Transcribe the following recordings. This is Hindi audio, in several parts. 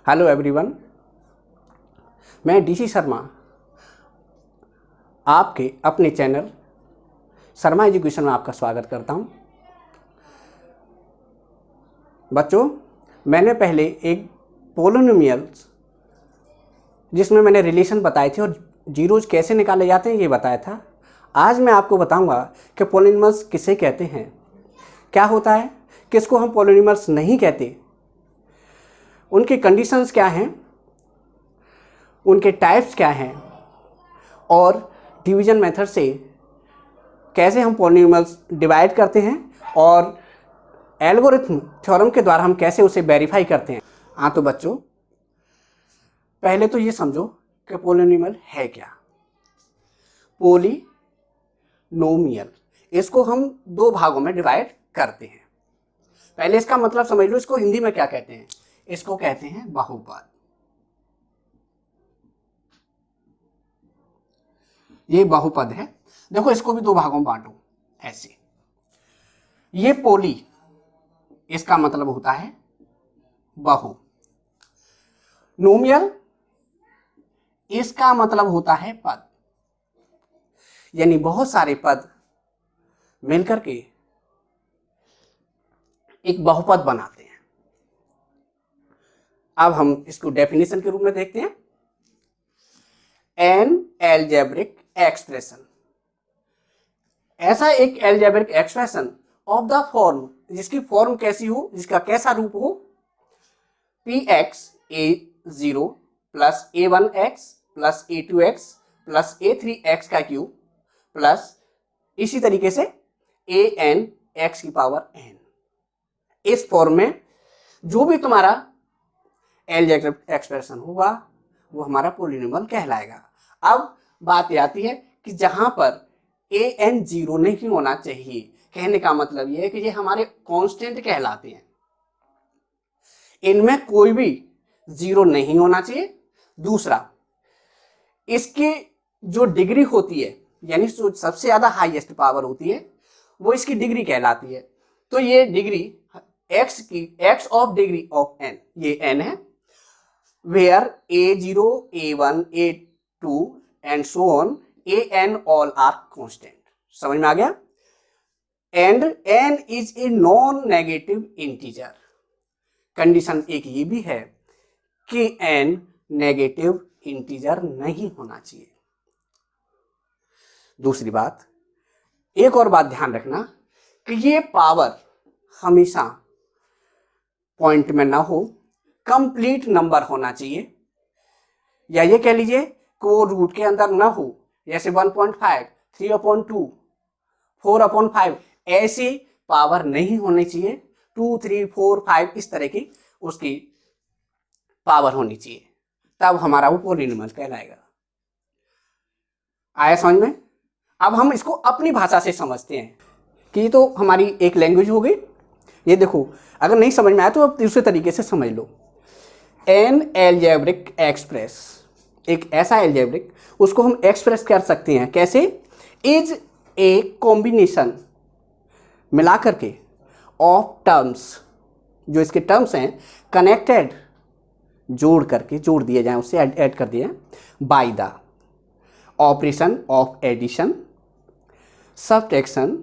हेलो एवरीवन, मैं डीसी शर्मा आपके अपने चैनल शर्मा एजुकेशन में आपका स्वागत करता हूं। बच्चों, मैंने पहले एक पोलिनोमियल्स जिसमें मैंने रिलेशन बताए थे और जीरोज कैसे निकाले जाते हैं ये बताया था। आज मैं आपको बताऊंगा कि पोलिनोमियल्स किसे कहते हैं, क्या होता है, किसको हम पोलिनोमियल्स नहीं कहते, उनके कंडीशंस क्या हैं, उनके टाइप्स क्या हैं और डिवीजन मेथड से कैसे हम पॉलिनोमियल्स डिवाइड करते हैं और एल्गोरिथम थ्योरम के द्वारा हम कैसे उसे वेरीफाई करते हैं। हाँ, तो बच्चों पहले तो ये समझो कि पॉलिनोमियल है क्या। पॉलिनोमियल, इसको हम दो भागों में डिवाइड करते हैं। पहले इसका मतलब समझ लो, इसको हिंदी में क्या कहते हैं। इसको कहते हैं बहुपद। ये बहुपद है। देखो, इसको भी दो भागों में बांटो ऐसे। ये पोली, इसका मतलब होता है बहु। नोमियल, इसका मतलब होता है पद, यानी बहुत सारे पद मिलकर के एक बहुपद बनाते हैं। अब हम इसको डेफिनेशन के रूप में देखते हैं। एन एल्जेब्रिक एक्सप्रेशन, ऐसा एक algebraic expression of the form, जिसकी फॉर्म कैसी हो, जिसका कैसा रूप हो, px a0 plus a1x plus a2x plus a3x का क्यूब प्लस इसी तरीके से an x की पावर n। इस फॉर्म में जो भी तुम्हारा एल्जेब्रिक एक्सप्रेशन होगा वो हमारा पॉलिनोमियल कहलाएगा। अब बात आती है कि जहां पर an 0 नहीं होना चाहिए, कहने का मतलब यह है कि ये हमारे कांस्टेंट कहलाते हैं। इनमें कोई भी 0 नहीं होना चाहिए। दूसरा, इसकी जो डिग्री होती है, यानी जो सबसे ज्यादा हाईएस्ट पावर होती है, वो इसकी डिग्री कहलाती है। तो ये डिग्री x की, x of degree of n, ये n है, where a0 a1 a2 and so on an all are constant। समझ में आ गया। and n is a non negative integer। Condition एक ये भी है कि n नेगेटिव इंटीजर नहीं होना चाहिए। दूसरी बात, एक और बात ध्यान रखना कि ये पावर हमेशा पॉइंट में ना हो, कंप्लीट नंबर होना चाहिए, या ये कह लीजिए कि वो रूट के अंदर ना हो, जैसे 1.5, 3/2, 4/5, ऐसी पावर नहीं होनी चाहिए। 2, 3, 4, 5 इस तरह की उसकी पावर होनी चाहिए, तब हमारा वो पॉलिनोमियल कहलाएगा। आया समझ में। अब हम इसको अपनी भाषा से समझते हैं कि ये तो हमारी एक लैंग्वेज हो गई। ये देखो, अगर नहीं समझ में आया तो अब दूसरे तरीके से समझ लो। एन एल्जेब्रिक एक्सप्रेस, एक ऐसा एल्जेब्रिक, उसको हम एक्सप्रेस कर सकते हैं कैसे, इज ए कॉम्बिनेशन, मिला करके, ऑफ टर्म्स, जो इसके टर्म्स हैं कनेक्टेड, जोड़ करके, जोड़ दिए जाए, उससे ऐड कर दिए, by the operation of addition, subtraction,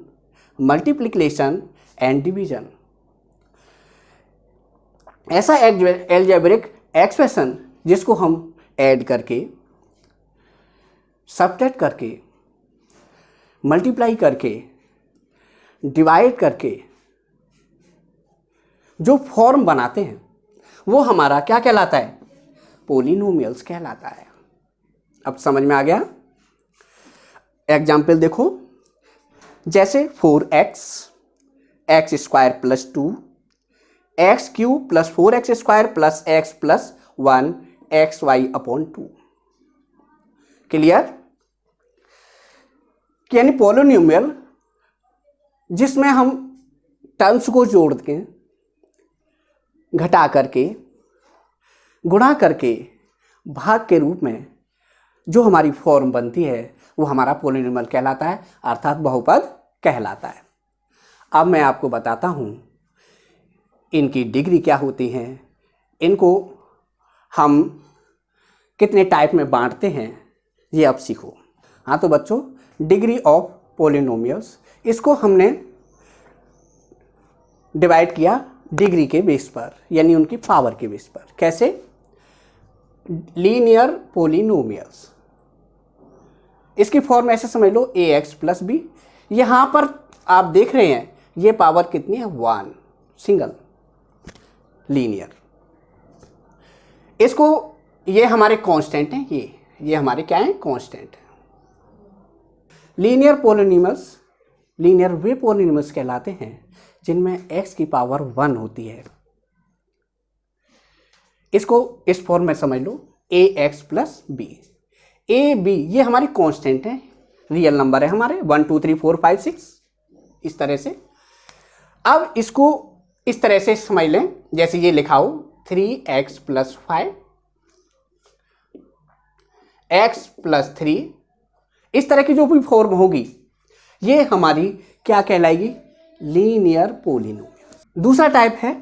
multiplication and division. ऐसा एल्जेब्रिक एक्सप्रेशन जिसको हम ऐड करके, सब्ट्रैक्ट करके, मल्टीप्लाई करके, डिवाइड करके जो फॉर्म बनाते हैं वो हमारा क्या कहलाता है, पॉलिनोमियल्स कहलाता है। अब समझ में आ गया। एग्जाम्पल देखो, जैसे 4x x square plus 2 x cube plus 4x square plus x plus 1 xy/2। Clear. यानी पॉलिनोमियल जिसमें हम टर्म्स को जोड़ के, घटा करके, गुणा करके, भाग के रूप में जो हमारी फॉर्म बनती है वो हमारा पॉलिनोमियल कहलाता है, अर्थात बहुपद कहलाता है। अब मैं आपको बताता हूँ इनकी डिग्री क्या होती है, इनको हम कितने टाइप में बांटते हैं ये अब सीखो। हाँ तो बच्चों, डिग्री ऑफ पोलिनोमियल्स, इसको हमने डिवाइड किया डिग्री के बेस पर, यानी उनकी पावर के बेस पर। कैसे? लीनियर पोलिनोमियल्स, इसकी फॉर्म ऐसे समझ लो ax प्लस बी। यहाँ पर आप देख रहे हैं ये पावर कितनी है? 1, सिंगल लीनियर। इसको, ये हमारे कांस्टेंट हैं, ये हमारे क्या हैं? कांस्टेंट हैं। लीनियर पोलिनोमियल्स, लीनियर वे पोलिनोमियल्स कहलाते हैं जिनमें x की पावर 1 होती है। इसको इस फॉर्म में समझ लो ax plus B. A B ये हमारी कांस्टेंट है, रियल नंबर है हमारे 1 2 3 4 5 6, इस तरह से। अब इसको इस तरह से समझ लें, जैसे ये लिखा हो 3x प्लस 5, x प्लस 3, इस तरह की जो भी फॉर्म होगी ये हमारी क्या कहलाएगी? Linear polynomial. दूसरा टाइप है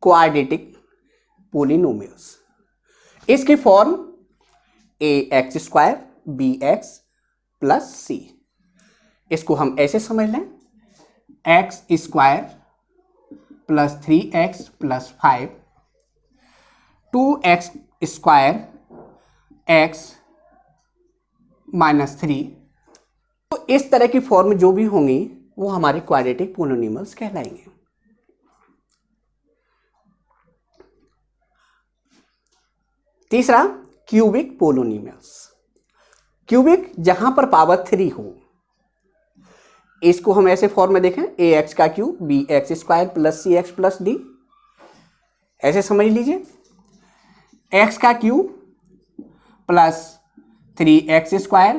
क्वाड्रेटिक पोलिनोमियल्स। इसकी form ax square bx plus c। इसको हम ऐसे समझ लें x square plus 3x plus 5, 2x square x minus 3। तो इस तरह की फॉर्म जो भी होंगी वो हमारे क्वाड्रेटिक पोलिनोमियल्स कहलाएंगे। तीसरा क्यूबिक पोलिनोमियल्स। क्यूबिक जहां पर पावर 3 हो, इसको हम ऐसे फॉर्म में देखें ax का cube bx square plus cx plus d, ऐसे समझ लीजिए। x का cube plus 3x square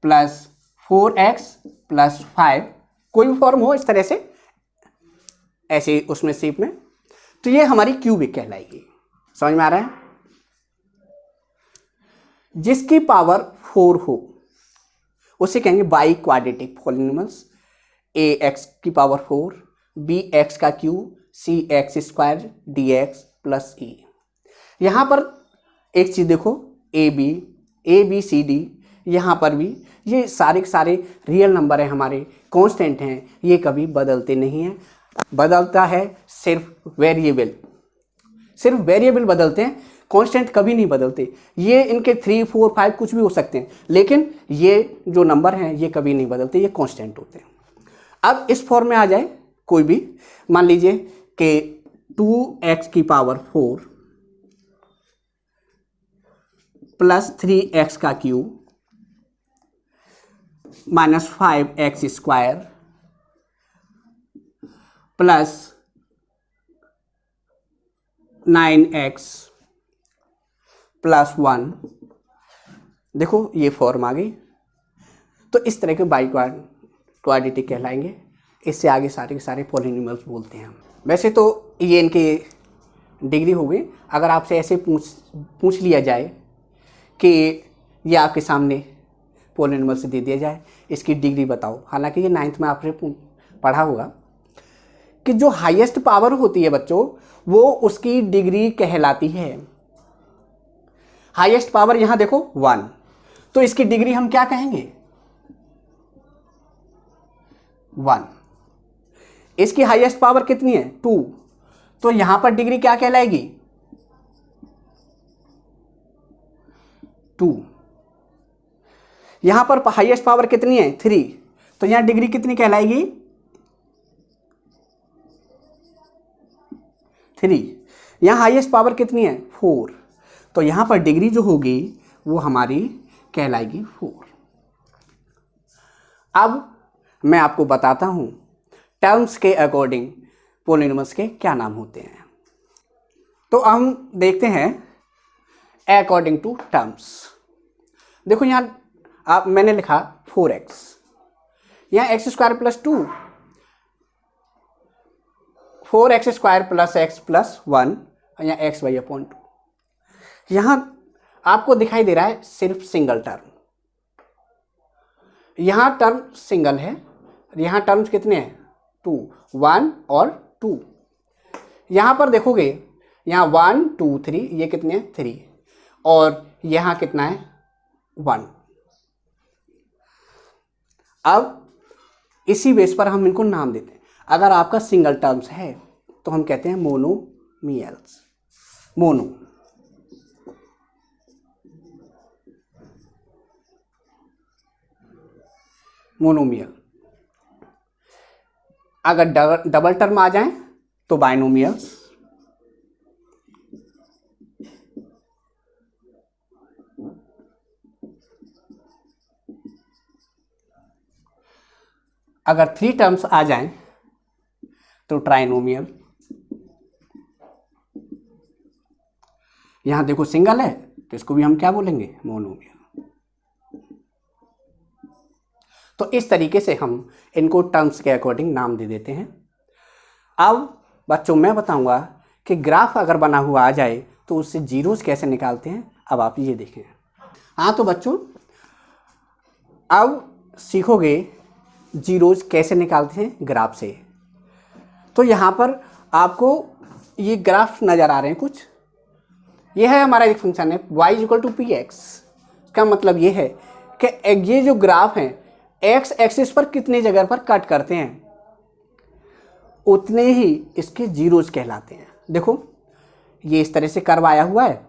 plus 4x plus 5, कोई भी फॉर्म हो इस तरह से, ऐसे उसमें शेप में, तो ये हमारी क्यूबिक कहलाएगी। समझ में आ रहा है? जिसकी पावर 4 हो उसे कहेंगे बाई क्वाड्रेटिक पोलिनोमियल्स। ax की पावर 4, bx का cube cx square dx plus e। यहां पर एक चीज देखो, a b c d, यहां पर भी ये सारे के सारे रियल नंबर हैं, हमारे कांस्टेंट हैं, ये कभी बदलते नहीं हैं। बदलता है सिर्फ वेरिएबल, सिर्फ वेरिएबल बदलते हैं, कांस्टेंट कभी नहीं बदलते। ये इनके 3 4 5 कुछ भी हो सकते हैं, लेकिन ये जो नंबर हैं ये कभी नहीं बदलते, ये कांस्टेंट होते हैं। अब इस फॉर्म में आ जाए कोई भी, मान लीजिए कि 2x की पावर 4 प्लस 3x का cube minus 5x square plus 9x plus 1। देखो ये फॉर्म आ गई। तो इस तरह के बाई क्वाड्रेटिक कहलाएंगे। इससे आगे सारे के सारे पॉलिनोमियल्स बोलते हैं हम। वैसे तो ये इनकी डिग्री हो गई। अगर आपसे ऐसे पूछ लिया जाए कि ये आपके सामने पॉलिनोमियल से दे दिया जाए, इसकी डिग्री बताओ, हालांकि ये 9th में आपने पढ़ा होगा कि जो हाईएस्ट पावर होती है बच्चों, वो उसकी डिग्री कहलाती है। हाईएस्ट पावर यहां देखो 1, तो इसकी डिग्री हम क्या कहेंगे? 1। इसकी हाईएस्ट पावर कितनी है? 2, तो यहां पर डिग्री क्या कहलाएगी? 2। यहां पर हाईएस्ट पावर कितनी है? 3, तो यहां डिग्री कितनी कहलाएगी? 3। यहां हाईएस्ट पावर कितनी है? 4, तो यहां पर डिग्री जो होगी वो हमारी कहलाएगी 4। अब मैं आपको बताता हूं टर्म्स के अकॉर्डिंग पॉलिनोमियल्स के क्या नाम होते हैं। तो हम देखते हैं अकॉर्डिंग टू टर्म्स। देखो यहां मैंने लिखा 4x, यहां x square plus 2, 4x square plus x plus 1, यहाँ x y अपॉन 2। यहां आपको दिखाई दे रहा है सिर्फ सिंगल टर्म, यहां टर्म सिंगल है, यहां टर्म्स कितने हैं? 2, 1 और 2। यहां पर देखोगे यहाँ 1 2 3, ये कितने हैं 3, और यहाँ कितना है 1। अब इसी बेस पर हम इनको नाम देते हैं। अगर आपका सिंगल टर्म्स है तो हम कहते हैं मोनोमियल्स, मोनोमियल। अगर डबल टर्म आ जाए तो बाइनोमियल्स, अगर 3 टर्म्स आ जाएं तो ट्राइनोमियल। यहां देखो सिंगल है तो इसको भी हम क्या बोलेंगे, मोनोमियल। तो इस तरीके से हम इनको टर्म्स के अकॉर्डिंग नाम दे देते हैं। अब बच्चों मैं बताऊंगा कि ग्राफ अगर बना हुआ आ जाए तो उससे जीरोस कैसे निकालते हैं। अब आप ये देखें। हाँ तो बच्चों अब सीखोगे जीरोज कैसे निकालते हैं ग्राफ से। तो यहाँ पर आपको ये ग्राफ नज़र आ रहे हैं कुछ। ये है हमारा एक फंक्शन है y = px। इसका मतलब ये है कि ये जो ग्राफ हैं x एक्सिस पर कितनी जगह पर कट करते हैं उतने ही इसके जीरोज कहलाते हैं। देखो ये इस तरह से कर्व आया हुआ है,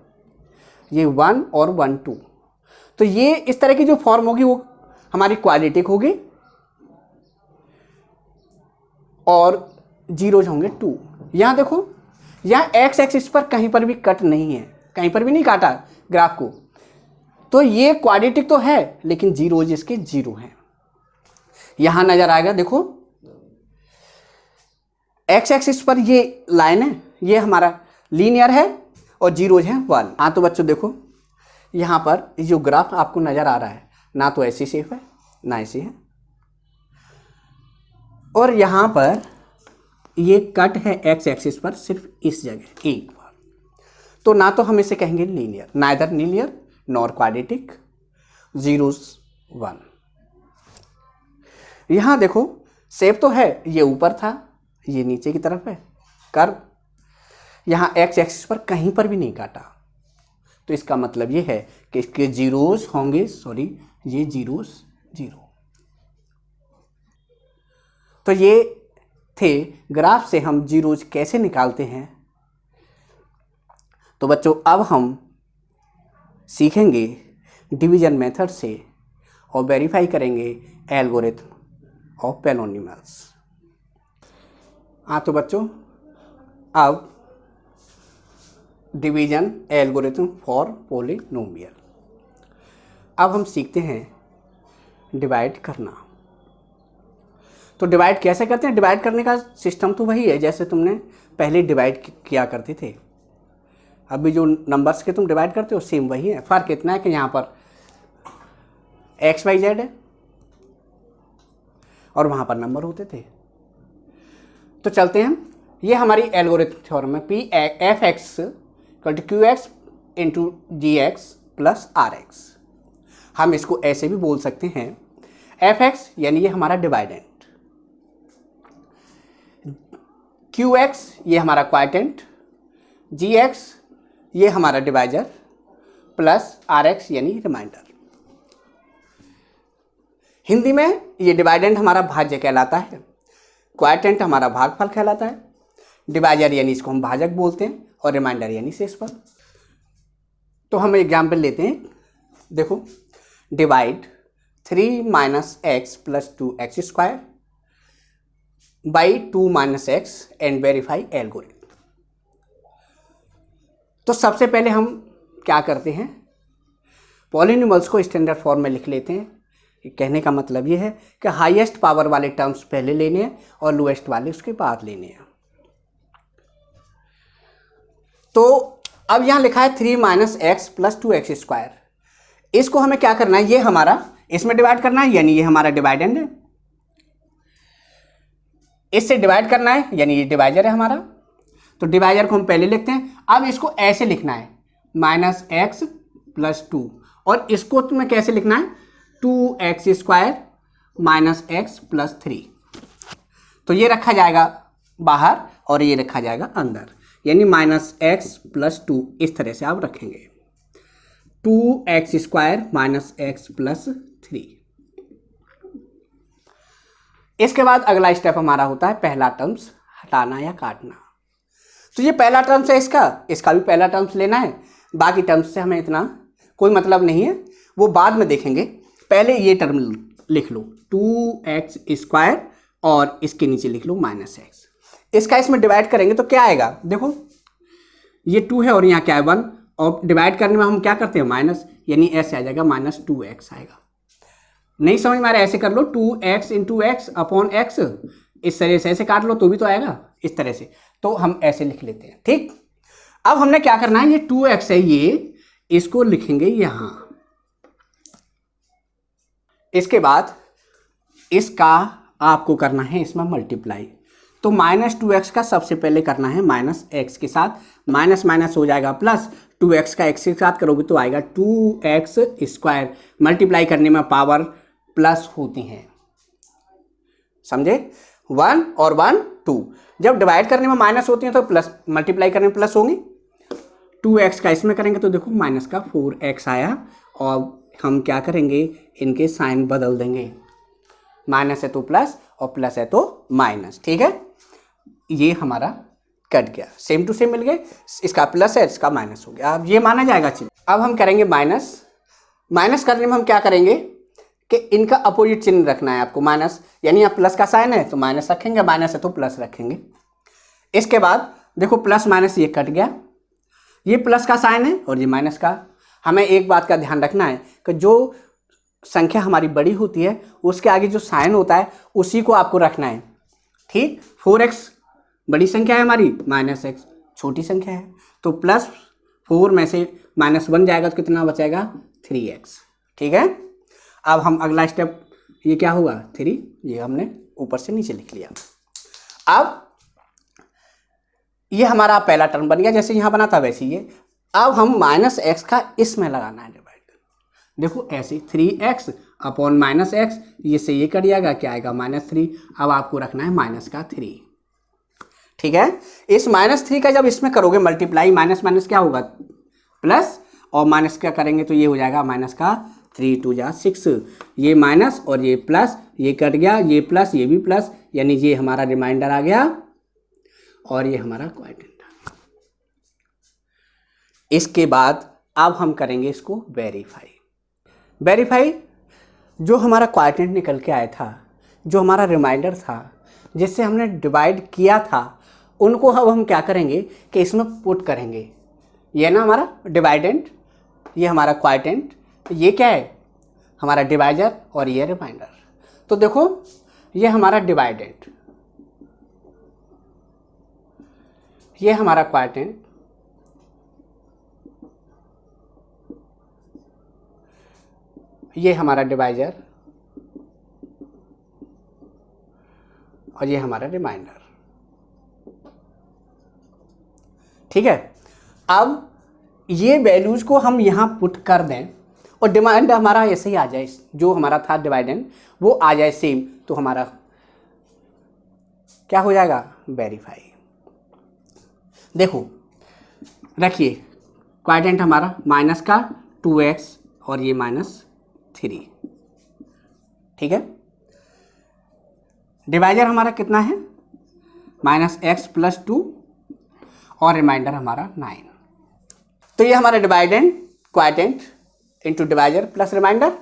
ये 1 और 1 2, तो ये इस तरह की जो फॉर्म होगी वो हमारी क्वाड्रेटिक होगी और जीरोज होंगे 2। यहाँ देखो यहाँ x एक्सिस पर कहीं पर भी कट नहीं है, कहीं पर भी नहीं काटा ग्राफ को, तो ये क्वाड्रेटिक तो है लेकिन जीरोज इसके 0 हैं। यहाँ नजर आएगा देखो x एक्सिस पर ये लाइन है, ये हमारा लीनियर है और जीरोज हैं 1। हाँ तो बच्चों देखो यहाँ पर जो ग्राफ आपको नजर आ रहा है ना तो ऐसी शेप है ना ऐसी है, और यहाँ पर ये कट है x एक्सिस पर सिर्फ इस जगह एक बार, तो ना तो हम इसे कहेंगे linear, neither linear nor quadratic, zeros 1। यहाँ देखो शेप तो है, ये ऊपर था ये नीचे की तरफ है कर्व, यहाँ x एक्सिस पर कहीं पर भी नहीं काटा, तो इसका मतलब ये है कि इसके जीरोस होंगे, ये जीरोस 0। तो ये थे ग्राफ से हम जीरोज कैसे निकालते हैं। तो बच्चों अब हम सीखेंगे डिवीजन मेथड से और वेरीफाई करेंगे एल्गोरिथम ऑफ पॉलिनोमियल्स। हाँ तो बच्चों अब डिवीजन एल्गोरिथम फॉर पॉलिनोमियल। अब हम सीखते हैं डिवाइड करना। तो डिवाइड कैसे करते हैं, डिवाइड करने का सिस्टम तो वही है जैसे तुमने पहले डिवाइड किया करते थे। अभी जो नंबर्स के तुम डिवाइड करते हो सेम वही है, फ़र्क इतना है कि यहाँ पर x y z है और वहाँ पर नंबर होते थे। तो चलते हैं, ये हमारी एल्गोरिथम थ्योरम है, f(x) = qx × gx + rx। हम इसको ऐसे भी बोल सकते हैं, f(x) यानी ये हमारा डिवाइडेंट, qx ये हमारा क्वाड्रेंट, gx ये हमारा डिवाइजर प्लस rx यानी रिमाइंडर। हिंदी में ये डिवाइडेंट हमारा भाज्य कहलाता है, क्वाड्रेंट हमारा भागफल कहलाता है, डिवाइजर यानी इसको हम भाजक बोलते हैं और रिमाइंडर यानी शेषफल। तो हम एग्जाम्पल लेते हैं, देखो divide 3 - x + 2x² by 2 - x and verify algorithm. तो सबसे पहले हम क्या करते हैं, पॉलिनोमियल्स को स्टैंडर्ड फॉर्म में लिख लेते हैं। कहने का मतलब ये है कि हाईएस्ट पावर वाले टर्म्स पहले लेने हैं और लोएस्ट वाले उसके बाद लेने हैं। तो अब यहाँ लिखा है 3 - x + 2x²। इसको हमें क्या करना है, ये हमारा इसमें डिवाइड करना है यानी ये हमारा डिवाइडेंड है, इससे डिवाइड करना है यानी ये डिवाइजर है हमारा। तो डिवाइजर को हम पहले लिखते हैं। अब इसको ऐसे लिखना है -x + 2, और इसको तुम्हें कैसे लिखना है 2x² - x + 3। तो ये रखा जाएगा बाहर और ये रखा जाएगा अंदर, यानी माइनस एक्स प्लस 2, इस तरह से आप रखेंगे। 2x² minus x plus 3। इसके बाद अगला स्टेप हमारा होता है पहला टर्म्स हटाना या काटना। तो ये पहला टर्म्स है इसका भी पहला टर्म्स लेना है, बाकी टर्म्स से हमें इतना कोई मतलब नहीं है, वो बाद में देखेंगे। पहले ये टर्म लिख लो 2x² और इसके नीचे लिख लो माइनस एक्स। इसका इसमें डिवाइड करेंगे तो क्या आएगा, देखो ये 2 है और यहाँ क्या है 1, और डिवाइड करने में हम क्या करते हैं माइनस, यानी ऐसे आ जाएगा माइनस 2x आएगा। नहीं समझ में आ रहा है, ऐसे कर लो 2x into x upon x, इस तरह से ऐसे काट लो तो भी तो आएगा इस तरह से, तो हम ऐसे लिख लेते हैं। ठीक, अब हमने क्या करना है, ये 2x है, ये इसको लिखेंगे यहां। इसके बाद इसका आपको करना है इसमें मल्टीप्लाई, तो माइनस 2x का सबसे पहले करना है माइनस एक्स के साथ, माइनस माइनस हो जाएगा प्लस, 2x का x के साथ करोगे तो आएगा 2x²। मल्टीप्लाई करने में पावर प्लस होती हैं, समझे, 1 और 1 2। जब डिवाइड करने में माइनस होती हैं तो प्लस, मल्टीप्लाई करने में प्लस होंगी। 2x का इसमें करेंगे तो देखो माइनस का 4x आया, और हम क्या करेंगे, इनके साइन बदल देंगे, माइनस है तो प्लस और प्लस है तो माइनस। ठीक है, ये हमारा कट गया, सेम टू सेम मिल गए, इसका प्लस है इसका माइनस हो गया, अब ये माना जाएगा। चलिए अब हम करेंगे माइनस। माइनस करने में हम क्या करेंगे कि इनका अपोजिट चिन्ह रखना है आपको, माइनस, यानी आप प्लस का साइन है तो माइनस रखेंगे, माइनस है तो प्लस रखेंगे। इसके बाद देखो प्लस माइनस ये कट गया, ये प्लस का साइन है और ये माइनस का। हमें एक बात का ध्यान रखना है कि जो संख्या हमारी बड़ी होती है उसके आगे जो साइन होता है उसी को आपको रखना है। ठीक, 4x बड़ी संख्या है हमारी, माइनस एक्स छोटी संख्या है, तो प्लस 4 में से माइनस 1 जाएगा तो कितना बचेगा 3x। ठीक है, अब हम अगला स्टेप, ये क्या होगा 3, ये हमने ऊपर से नीचे लिख लिया। अब ये हमारा पहला टर्म बन गया, जैसे यहाँ बना था वैसे ये। अब हम माइनस एक्स का इसमें लगाना है डिवाइड, देखो ऐसे 3x अपॉन माइनस एक्स, ये से ये कट जाएगा, क्या आएगा -3। अब आपको रखना है माइनस का 3। ठीक है, इस -3 का जब इसमें करोगे मल्टीप्लाई, माइनस माइनस क्या होगा प्लस, और माइनस क्या करेंगे तो ये हो जाएगा माइनस का 3 2 जा 6, ये माइनस और ये प्लस, ये कट गया, ये प्लस ये भी प्लस, यानी ये हमारा रिमाइंडर आ गया और ये हमारा क्वाड्रेंट। इसके बाद अब हम करेंगे इसको वेरीफाई। जो हमारा क्वाड्रेंट निकल के आया था, जो हमारा रिमाइंडर था, जिससे हमने डिवाइड किया था, उनको अब हम क्या करेंगे कि इसमें पुट करेंगे। ये ना हमारा डिवाइडेंट, ये हमारा क्वाड्रेंट, ये क्या है हमारा डिवाइजर और ये रिमाइंडर। तो देखो ये हमारा डिवाइडेंट, ये हमारा क्वाड्रेंट, ये हमारा डिवाइजर और ये हमारा रिमाइंडर। ठीक है, अब ये वैल्यूज को हम यहाँ पुट कर दें और डिमांड हमारा ऐसे ही आ जाए, जो हमारा था डिवाइडेंट वो आ जाए सेम, तो हमारा क्या हो जाएगा वेरीफाई। देखो रखिए क्वाड्रेंट हमारा माइनस का 2x और ये -3। ठीक है, डिवाइजर हमारा कितना है -x + 2 और रिमाइंडर हमारा 9। तो ये हमारा dividend quadrant into divisor plus remainder,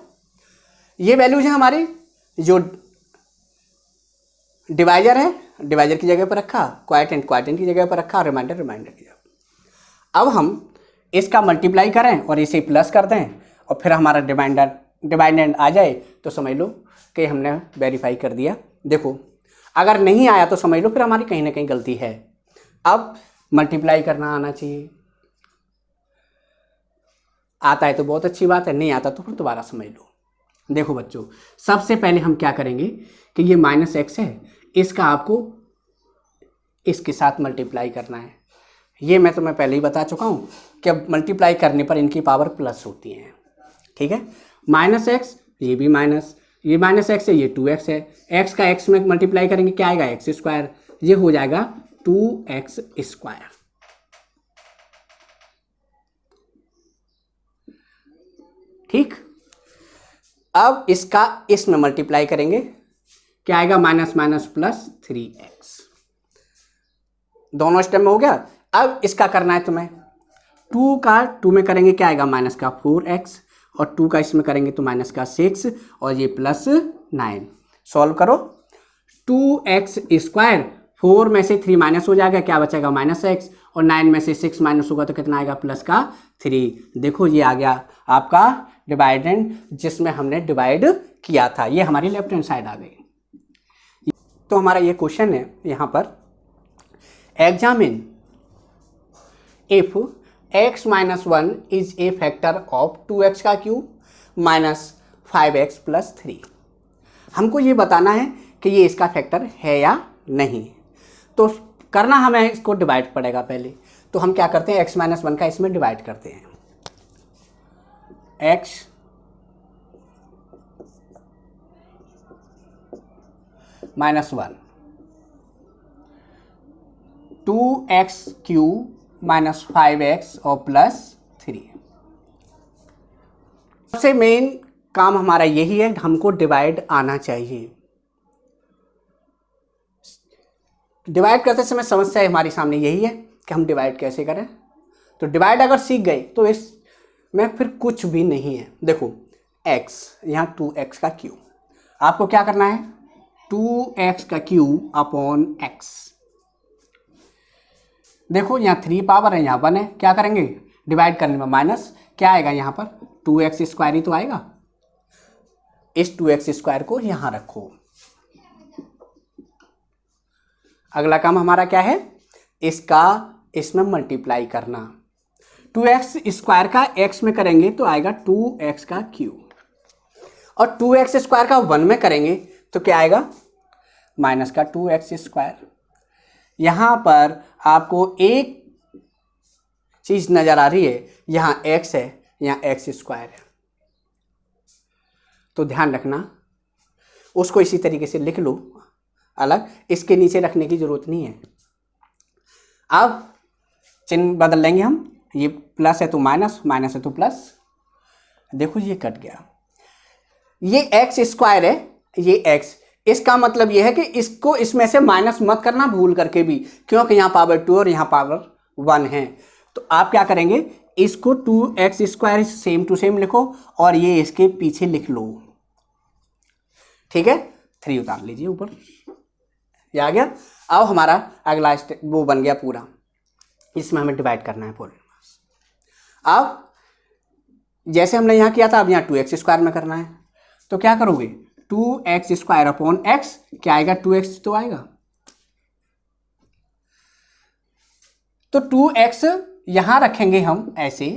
ये वैल्यूज है हमारी। जो डिवाइजर है डिवाइजर की जगह पर रखा, क्वाड्रेंट की जगह पर रखा, रिमाइंडर की जगह। अब हम इसका मल्टीप्लाई करें और इसे प्लस कर दें और फिर हमारा डिवाइडेंट आ जाए तो समझ लो कि हमने वेरीफाई कर दिया। देखो अगर नहीं आया तो समझ लो फिर हमारी कहीं ना कहीं गलती है। अब मल्टीप्लाई करना आना चाहिए, आता है तो बहुत अच्छी बात है, नहीं आता तो फिर दोबारा समझ लो। देखो बच्चों, सबसे पहले हम क्या करेंगे कि ये -x है, इसका आपको इसके साथ मल्टीप्लाई करना है। ये मैं तुम्हें पहले ही बता चुका हूँ कि अब मल्टीप्लाई करने पर इनकी पावर प्लस होती है। ठीक है, -x, ये भी माइनस, ये -x है, ये 2x है, x का x में मल्टीप्लाई करेंगे क्या आएगा x², ये हो जाएगा 2x²। ठीक, अब इसका इसमें मल्टीप्लाई करेंगे, क्या आएगा, माइनस माइनस प्लस 3x। दोनों स्टेप में हो गया। अब इसका करना है तुम्हें, 2 का 2 में करेंगे क्या आएगा, माइनस का 4x, और 2 का इसमें करेंगे तो माइनस का 6, और ये प्लस 9। सॉल्व करो, 2x स्क्वायर, 4 में से 3 माइनस हो जाएगा, क्या बचेगा, माइनस x, और 9 में से 6 माइनस होगा तो कितना आएगा, प्लस का 3। देखो ये आ गया आपका डिवाइडेंड जिसमें हमने डिवाइड किया था, ये हमारी लेफ्ट हैंड साइड आ गई। तो हमारा ये क्वेश्चन है यहाँ पर, examine if x minus 1 is a factor of 2x का क्यूब माइनस 5x प्लस 3। हमको ये बताना है कि ये इसका फैक्टर है या नहीं। तो करना हमें इसको डिवाइड पड़ेगा पहले, तो हम क्या करते हैं, x माइनस 1 का इसमें डिवाइड करते हैं, x minus 1 2x cube minus 5x और प्लस 3। सबसे मेन काम हमारा यही है, हमको डिवाइड आना चाहिए। डिवाइड करते समय समस्या हमारी सामने यही है कि हम डिवाइड कैसे करें। तो डिवाइड अगर सीख गए तो इसमें फिर कुछ भी नहीं है। देखो x, यहाँ 2x का क्यूब, आपको क्या करना है, 2x का क्यूब अपॉन x। देखो यहाँ 3 पावर है, यहाँ 1 है, क्या करेंगे, डिवाइड करने में माइनस, क्या आएगा यहाँ पर, 2x स्क्वायर ही तो आएगा। इस 2x स्क्वायर को यहाँ रखो। अगला काम हमारा क्या है, इसका इसमें मल्टीप्लाई करना। 2x स्क्वायर का x में करेंगे तो आएगा 2x का क्यूब, और 2x स्क्वायर का 1 में करेंगे तो क्या आएगा, माइनस का 2x स्क्वायर। यहाँ पर आपको एक चीज नजर आ रही है, यहाँ x है, यहाँ x स्क्वायर है, तो ध्यान रखना, उसको इसी तरीके से लिख लो अलग, इसके नीचे रखने की जरूरत नहीं है। अब चिन्ह बदल लेंगे हम, ये प्लस है तो माइनस, माइनस है तो प्लस। देखो ये कट गया, ये एक्स स्क्वायर है, ये एक्स, इसका मतलब ये है कि इसको इसमें से माइनस मत करना भूल करके भी, क्योंकि यहाँ पावर 2 और यहाँ पावर 1 है। तो आप क्या करेंगे, इसको 2x square same to same लिखो और ये इसके पीछे लिख लो, ठीक है। 3 उतार लीजिए ऊपर, ये आ गया। अब हमारा अगला स्टेप वो बन गया पूरा, इसमें हमें डिवाइड करना है पूरे। अब जैसे हमने यहाँ किया था, अब यहाँ 2x स्क्वायर में करना है, तो क्या करोगे, 2x स्क्वायर अपॉन x, क्या आएगा, 2x तो आएगा, तो 2x यहां रखेंगे हम ऐसे,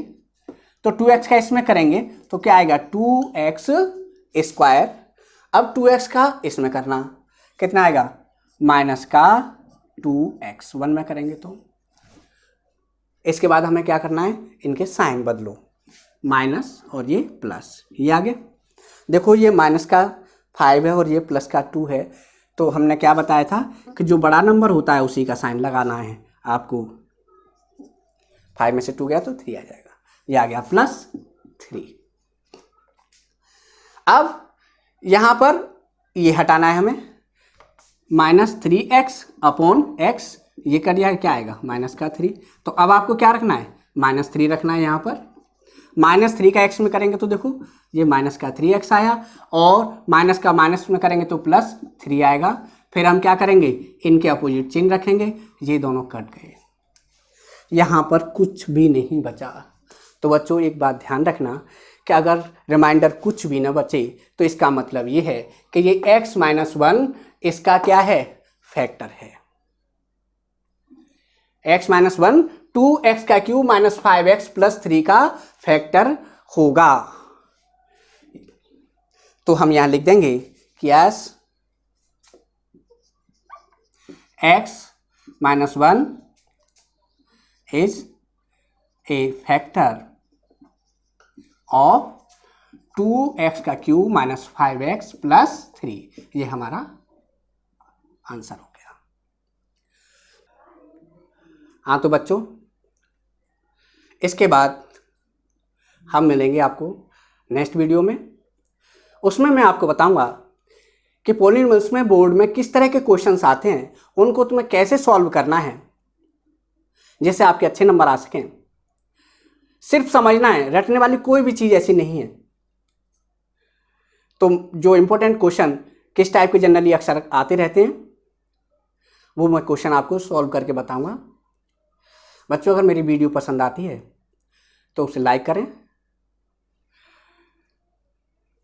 तो 2x का इसमें करेंगे तो क्या आएगा, 2x स्क्वायर। अब 2x का इसमें करना, कितना आएगा, माइनस का 2x, 1 में करेंगे तो। इसके बाद हमें क्या करना है, इनके साइन बदलो, माइनस और ये प्लस, ये आ गया। देखो ये माइनस का 5 है और ये प्लस का 2 है, तो हमने क्या बताया था कि जो बड़ा नंबर होता है उसी का साइन लगाना है आपको। 5 में से 2 गया तो 3 आ जाएगा, ये आ गया प्लस 3। अब यहां पर ये हटाना है हमें, माइनस 3x अपॉन x, ये कर दिया, क्या आएगा, माइनस का 3। तो अब आपको क्या रखना है, माइनस 3 रखना है। यहाँ पर माइनस 3 का x में करेंगे तो देखो ये माइनस का 3x आया, और माइनस का माइनस में करेंगे तो प्लस 3 आएगा। फिर हम क्या करेंगे, इनके अपोजिट चिन्ह रखेंगे, ये दोनों कट गए, यहाँ पर कुछ भी नहीं बचा। तो बच्चों एक बात ध्यान रखना कि अगर रिमाइंडर कुछ भी ना बचे तो इसका मतलब ये है कि ये x माइनस 1 इसका क्या है, फैक्टर है। x माइनस 1 2x का क्यूब माइनस 5x प्लस 3 का फैक्टर होगा। तो हम यहां लिख देंगे कि x minus 1 is a factor of 2x का क्यूब माइनस 5x प्लस 3, ये हमारा आंसर हो गया। हाँ तो बच्चों इसके बाद हम मिलेंगे आपको नेक्स्ट वीडियो में। उसमें मैं आपको बताऊंगा कि पॉलिनोमियल्स में बोर्ड में किस तरह के क्वेश्चंस आते हैं, उनको तुम्हें कैसे सॉल्व करना है जिससे आपके अच्छे नंबर आ सकें। सिर्फ समझना है, रटने वाली कोई भी चीज़ ऐसी नहीं है। तो जो इम्पोर्टेंट क्वेश्चन किस टाइप के जनरली अक्सर आते रहते हैं वो मैं क्वेश्चन आपको सॉल्व करके बताऊंगा। बच्चों, अगर मेरी वीडियो पसंद आती है तो उसे लाइक करें,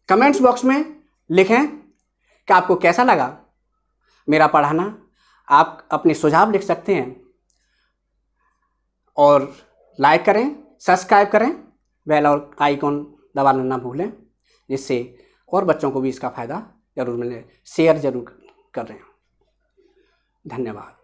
कमेंट्स बॉक्स में लिखें कि आपको कैसा लगा मेरा पढ़ाना। आप अपने सुझाव लिख सकते हैं और लाइक करें, सब्सक्राइब करें, बेल और आइकॉन दबाना ना भूलें, जिससे और बच्चों को भी इसका फ़ायदा ज़रूर मिले। शेयर ज़रूर कर रहे हैं। धन्यवाद।